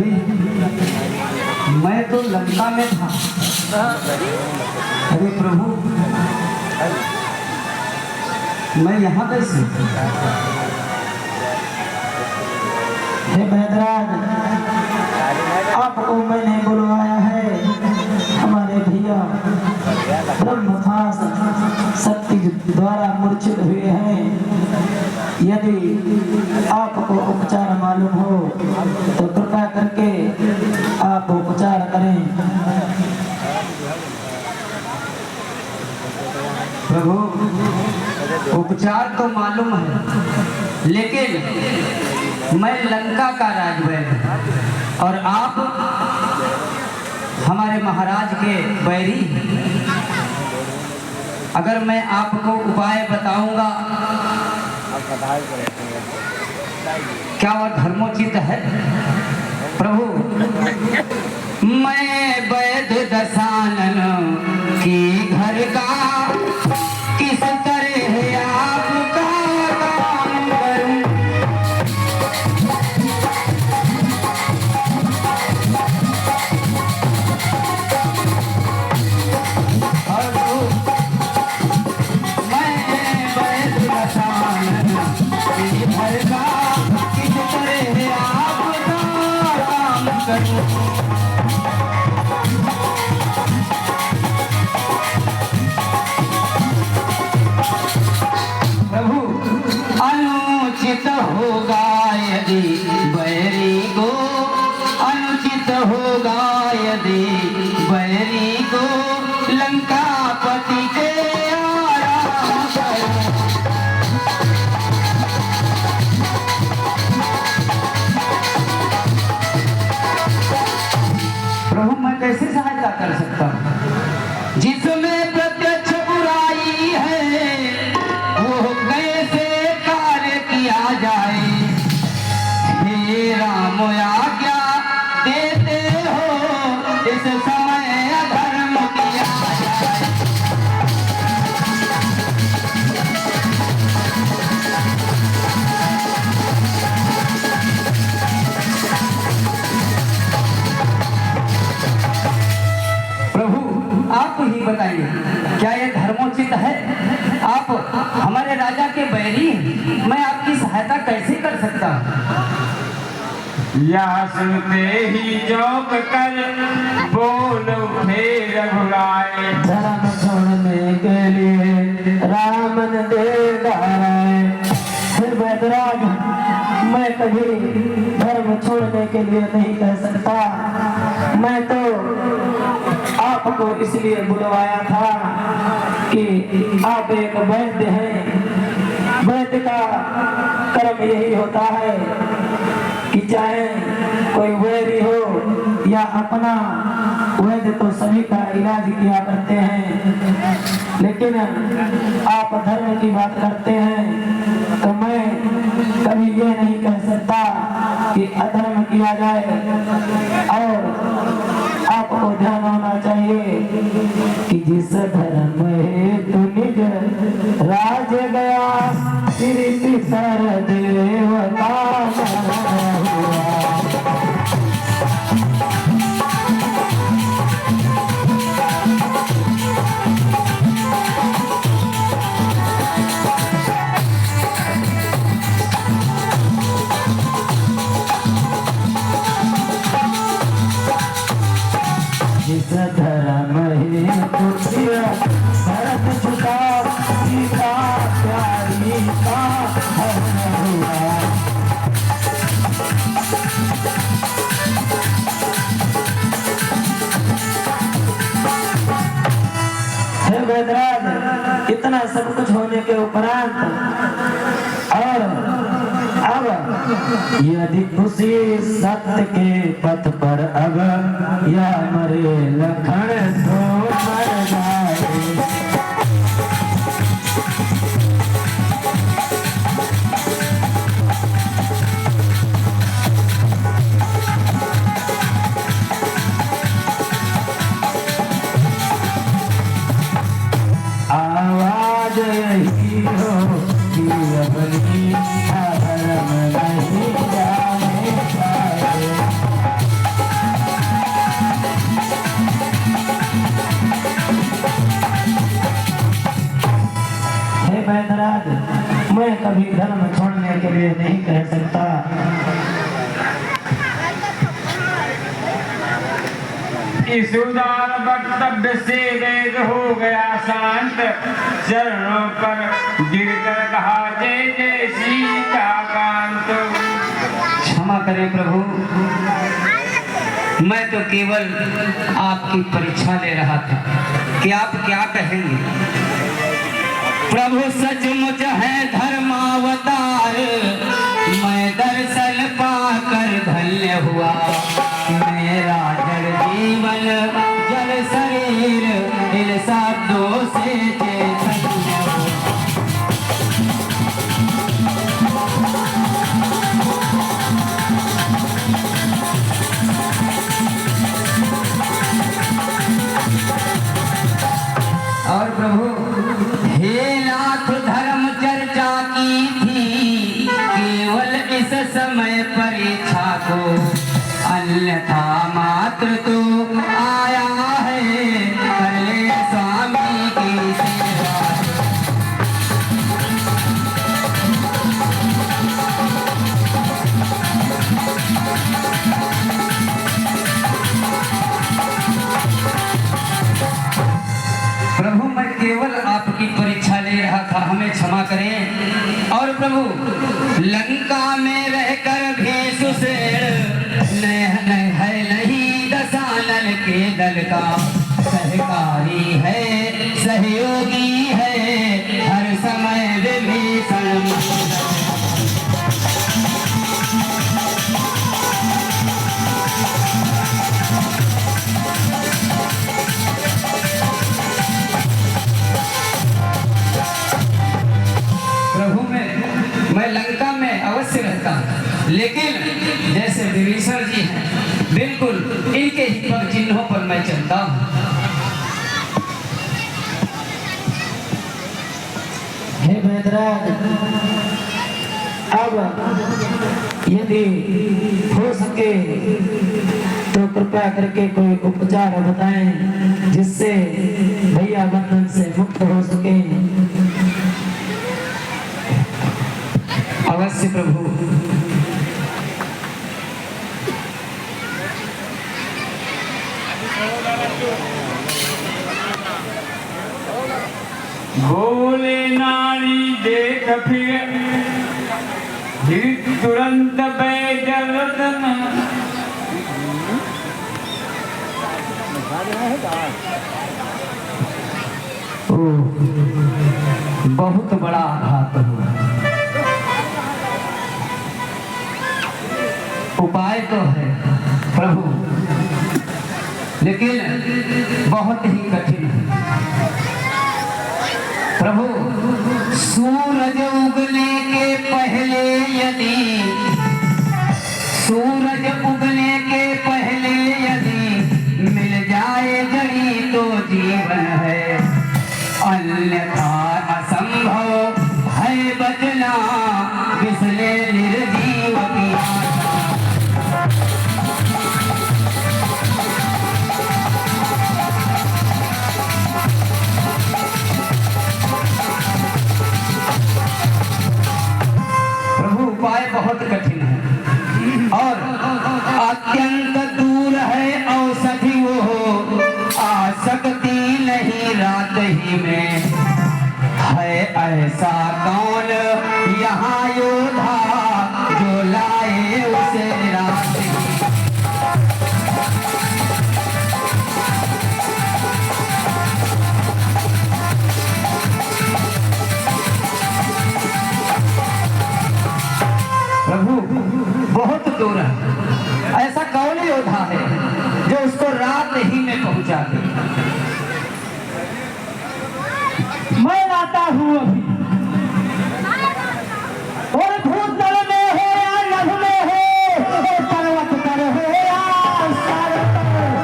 अरे मैं तो लंका में था। अरे प्रभु मैं यहाँ कैसे? हे बैदराज, आपको मैंने बुलवाया है। हमारे भैया ब्रह्मपाश शक्ति द्वारा मूर्छित हुए हैं। यदि आपको उपचार मालूम हो तो कृपा करके आप उपचार करें। प्रभु उपचार तो मालूम है, लेकिन मैं लंका का राजवैद्य और आप हमारे महाराज के बैरी। अगर मैं आपको उपाय बताऊंगा क्या वह धर्मोचित है? प्रभु मैं वैद्य दशानन की घर का किस तरह आपका काम करूं? प्रभु अनुचित होगा यदि बैरी को, अनुचित होगा यदि बैरी को लंकापति के आराम करो। प्रभु मैं कैसे सहायता कर सकता हूँ? जिसमें प्रत्यक्ष बुराई है वो कैसे कार्य किया जाए? हे राम आज्ञा देते हो इस समय अधर्म किया जाए। आप ही बताइए क्या ये धर्मोचित है? आप हमारे राजा के बैरी हैं, मैं आपकी सहायता कैसे कर सकता हूँ? यह सुनते ही चौंक कर बोल उठे रघुराय। धर्म छोड़ने के लिए राम ने दे डाले। फिर बैदराज मैं कभी धर्म छोड़ने के लिए नहीं कह सकता। मैं तो आपको इसलिए बुलवाया था कि आप एक वैद्य हैं। वैद्य का कर्म यही होता है कि चाहे कोई वैरी हो या अपना, वैद्य तो सभी का इलाज किया करते हैं। लेकिन आप धर्म की बात करते हैं तो मैं कभी ये नहीं कह सकता कि अधर्म किया जाए। और आपको ध्यान होना चाहिए कि जिस धर्म हेतु निज राज गया, श्री सर देवता धर्म हेतु भरत छुटा सीता प्यारी का हरण हुआ। हे बैदराज, इतना सब कुछ होने के उपरांत और अब यदि खुशी सत्य के पथ पर अब या मरे लखन तो मर जाए। आवाज यही हो कि अपनी धर्म नहीं जाने पाए। लिए नहीं कह सकता। इस उदार वक्तव्य से वेद हो गया शांत, चरणों पर गिरकर कहा जय जय सीताकांत। क्षमा करें प्रभु, मैं तो केवल आपकी परीक्षा ले रहा था कि आप क्या कहेंगे। प्रभु सचमुच है धर्मावतार, मैं दर्शन पाकर धन्य हुआ। मेरा जड़ जीवन जल शरीर इन शब्दों से चैतन्य हुआ। और प्रभु हे नाथ धर्म चर्चा की थी केवल इस समय परीक्षा को, अन्यथा मात्र तो आया है कर ले स्वामी की सेवा। प्रभु मैं केवल आपकी परीक्षा ले रहा था, हमें क्षमा करें। और प्रभु लंका में रहकर भी सुसेड़ है नहीं दशानन के दल का, सहकारी है सहयोगी है हर समय विभीषण। मैं लंका में अवश्य रहता हूँ, लेकिन जैसे विभीषण जी हैं बिल्कुल इनके ही पग चिन्हों पर मैं चलता हूँ। हे वैदराज, अब यदि हो सके तो कृपया करके कोई उपचार बताएं जिससे भैया बंधन से मुक्त हो सके। अवश्य प्रभु। बोले नारी देख फिर तुरंत बैजरतन। बहुत बड़ा आघात हुआ। उपाय तो है प्रभु, लेकिन बहुत ही कठिन है प्रभु। सूरज उगने के पहले यदि